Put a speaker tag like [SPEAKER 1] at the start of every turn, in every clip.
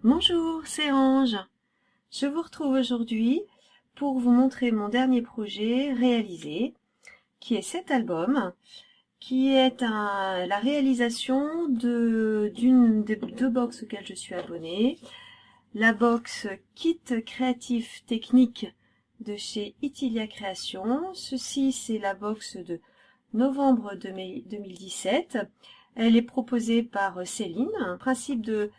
[SPEAKER 1] Bonjour, c'est Ange. Je vous retrouve aujourd'hui pour vous montrer mon dernier projet réalisé, qui est cet album, qui est la réalisation d'une des deux box auxquelles je suis abonnée, la box Kit créatif technique de chez Itilia Création. Ceci, c'est la box de novembre 2017. Elle est proposée par Céline. Un principe de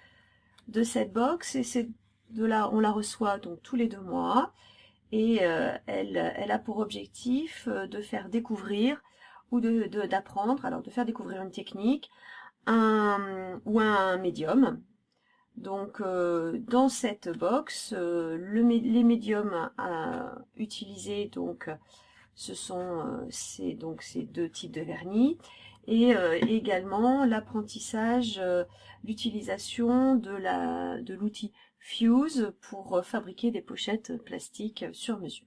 [SPEAKER 1] cette box, et c'est de là on la reçoit donc tous les 2 mois, et elle a pour objectif de faire découvrir ou d'apprendre, alors de faire découvrir une technique ou un médium. Donc dans cette box, les médiums à utiliser, donc ce sont ces deux types de vernis, et également l'apprentissage, l'utilisation de l'outil Fuse pour fabriquer des pochettes plastiques sur mesure.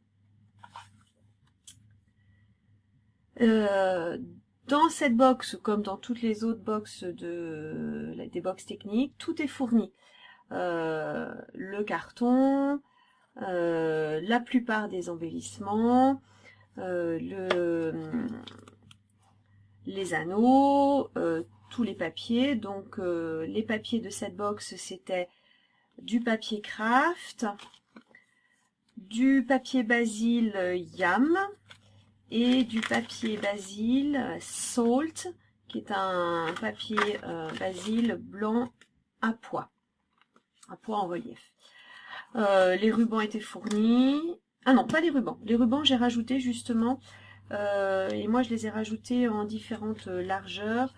[SPEAKER 1] Dans cette box, comme dans toutes les autres boxes des box techniques, tout est fourni. Le carton, la plupart des embellissements, les anneaux, tous les papiers. Donc les papiers de cette box, c'était du papier craft, du papier basil Yam et du papier basil Salt, qui est un papier basil blanc à pois en relief. Les rubans étaient fournis. Ah non, pas les rubans. Les rubans, j'ai rajouté justement, et moi je les ai rajoutés en différentes largeurs.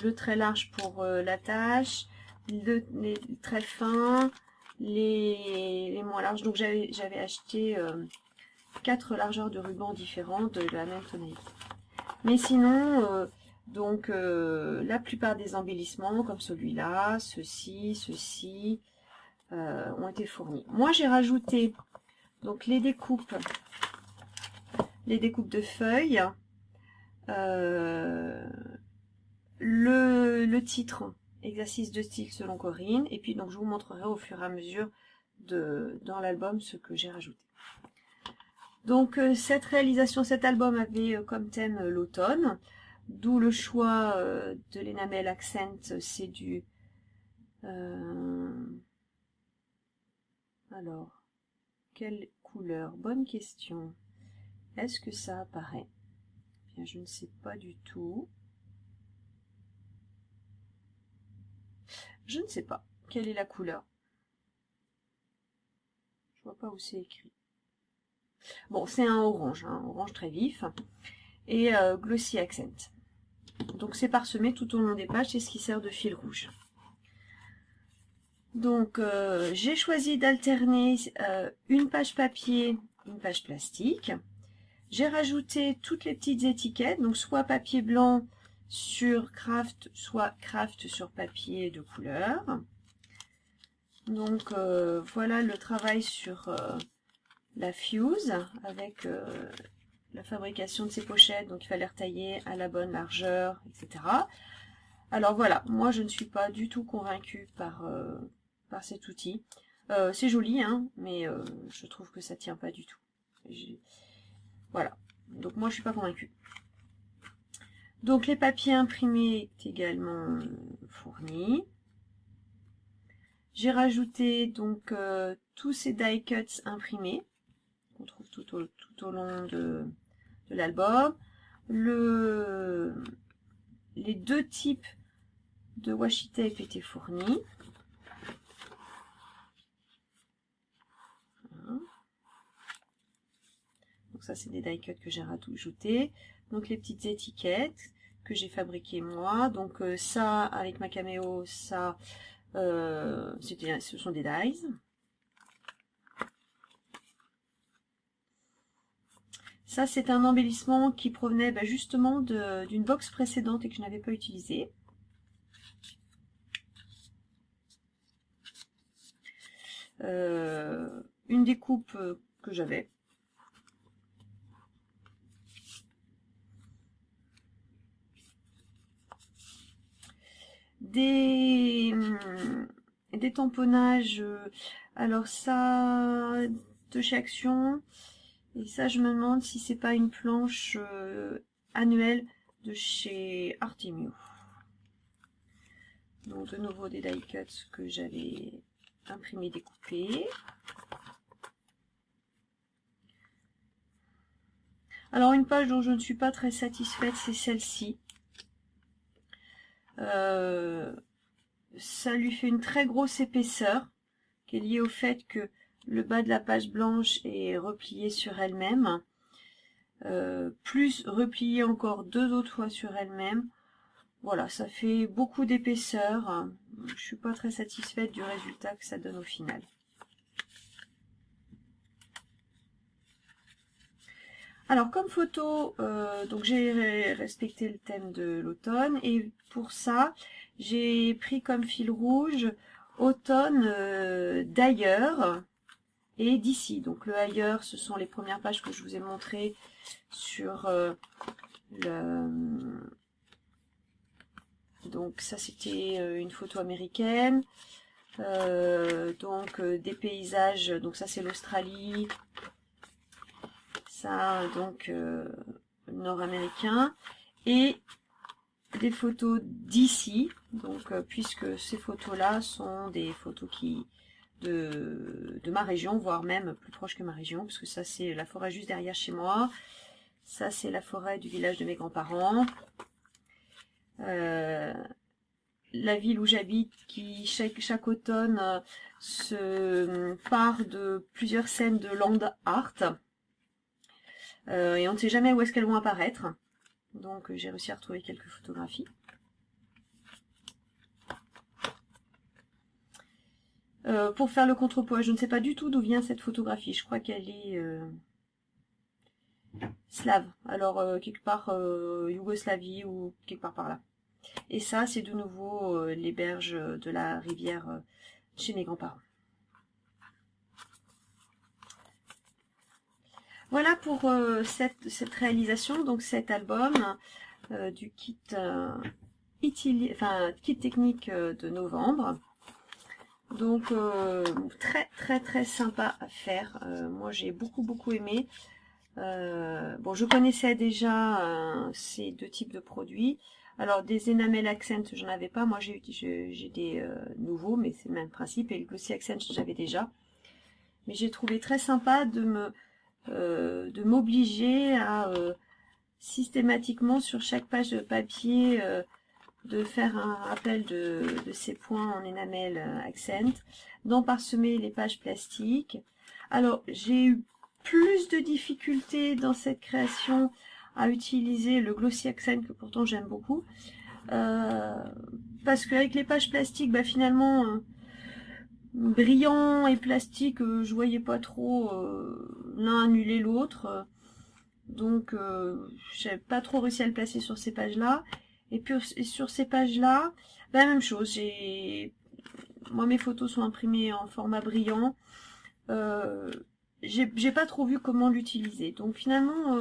[SPEAKER 1] Le très large pour la tâche, les très fins, les moins larges. Donc j'avais acheté 4 largeurs de rubans différentes de la même tonalité. Mais sinon, donc la plupart des embellissements, comme celui-là, ceci, ont été fournis. Moi j'ai rajouté donc les découpes de feuilles, le titre, exercice de style selon Corinne, et puis donc je vous montrerai au fur et à mesure dans l'album ce que j'ai rajouté. Donc cette réalisation, cet album avait comme thème l'automne, d'où le choix de l'enamel accent. C'est du alors, quelle couleur? Bonne question. Est-ce que ça apparaît? Bien, je ne sais pas du tout. Je ne sais pas quelle est la couleur. Je vois pas où c'est écrit. Bon, c'est un orange, orange très vif, et glossy accent. Donc c'est parsemé tout au long des pages, c'est ce qui sert de fil rouge. Donc j'ai choisi d'alterner une page papier, une page plastique. J'ai rajouté toutes les petites étiquettes, donc soit papier blanc sur craft, soit craft sur papier de couleur. Donc voilà le travail sur la Fuse avec la fabrication de ces pochettes. Donc il fallait retailler à la bonne largeur, etc. Alors voilà, moi je ne suis pas du tout convaincue par cet outil. C'est joli, mais je trouve que ça tient pas du tout. Voilà, donc moi je suis pas convaincue. Donc les papiers imprimés est également fournis. J'ai rajouté donc tous ces die cuts imprimés qu'on trouve tout au long de l'album. Les 2 types de washi tape étaient fournis. Voilà. Donc ça c'est des die cuts que j'ai rajoutés. Donc les petites étiquettes que j'ai fabriquées moi. Donc ça avec ma caméo, ça ce sont des dies. Ça c'est un embellissement qui provenait justement d'une box précédente et que je n'avais pas utilisé. Une découpe que j'avais. des tamponnages, alors ça, de chez Action, et ça je me demande si c'est pas une planche annuelle de chez Artemio. Donc de nouveau des die cuts que j'avais imprimé, découpé. Alors une page dont je ne suis pas très satisfaite, c'est celle-ci. Ça lui fait une très grosse épaisseur, qui est liée au fait que le bas de la page blanche est replié sur elle-même, plus replié encore 2 autres fois sur elle-même. Voilà, ça fait beaucoup d'épaisseur. Je suis pas très satisfaite du résultat que ça donne au final. Alors comme photo, donc j'ai respecté le thème de l'automne, et pour ça j'ai pris comme fil rouge automne d'ailleurs et d'ici. Donc le ailleurs, ce sont les premières pages que je vous ai montrées sur donc ça c'était une photo américaine, donc des paysages, donc ça c'est l'Australie, ça donc nord-américain, et des photos d'ici, donc puisque ces photos là sont des photos qui de ma région, voire même plus proche que ma région, parce que ça c'est la forêt juste derrière chez moi, ça c'est la forêt du village de mes grands-parents, la ville où j'habite qui chaque automne se part de plusieurs scènes de land art, et on ne sait jamais où est-ce qu'elles vont apparaître, donc j'ai réussi à retrouver quelques photographies. Pour faire le contrepoids, je ne sais pas du tout d'où vient cette photographie, je crois qu'elle est slave, alors quelque part Yougoslavie ou quelque part par là. Et ça c'est de nouveau les berges de la rivière chez mes grands-parents. Voilà pour cette réalisation, donc cet album du kit, kit technique de novembre. Donc très sympa à faire, moi j'ai beaucoup aimé. Bon, je connaissais déjà ces deux types de produits. Alors des Enamel Accent j'en avais pas, moi j'ai des nouveaux, mais c'est le même principe, et le Glossy Accent j'avais déjà. Mais j'ai trouvé très sympa de m'obliger à systématiquement sur chaque page de papier de faire un rappel de ces points en Enamel Accent, d'en parsemer les pages plastiques. Alors j'ai eu plus de difficultés dans cette création à utiliser le Glossy Accent, que pourtant j'aime beaucoup, parce qu'avec les pages plastiques, bah, finalement brillant et plastique, je voyais pas trop l'un annuler l'autre, donc j'ai pas trop réussi à le placer sur ces pages là. Et puis sur ces pages là, bah, la même chose, moi mes photos sont imprimées en format brillant, j'ai pas trop vu comment l'utiliser, donc finalement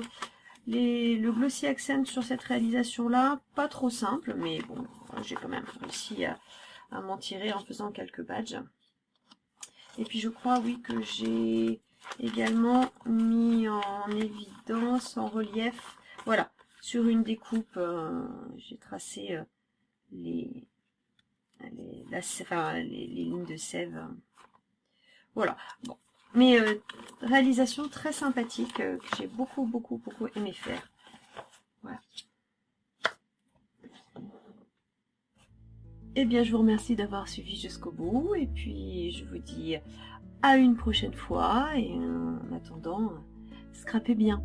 [SPEAKER 1] le Glossy Accent sur cette réalisation là, pas trop simple, mais bon, j'ai quand même réussi à m'en tirer en faisant quelques badges. Et puis je crois, oui, que j'ai également mis en évidence, en relief, voilà, sur une découpe, j'ai tracé les lignes de sève. Voilà, bon. Mais réalisation très sympathique, que j'ai beaucoup aimé faire. Voilà. Eh bien, je vous remercie d'avoir suivi jusqu'au bout, et puis je vous dis à une prochaine fois, et en attendant, scrapez bien.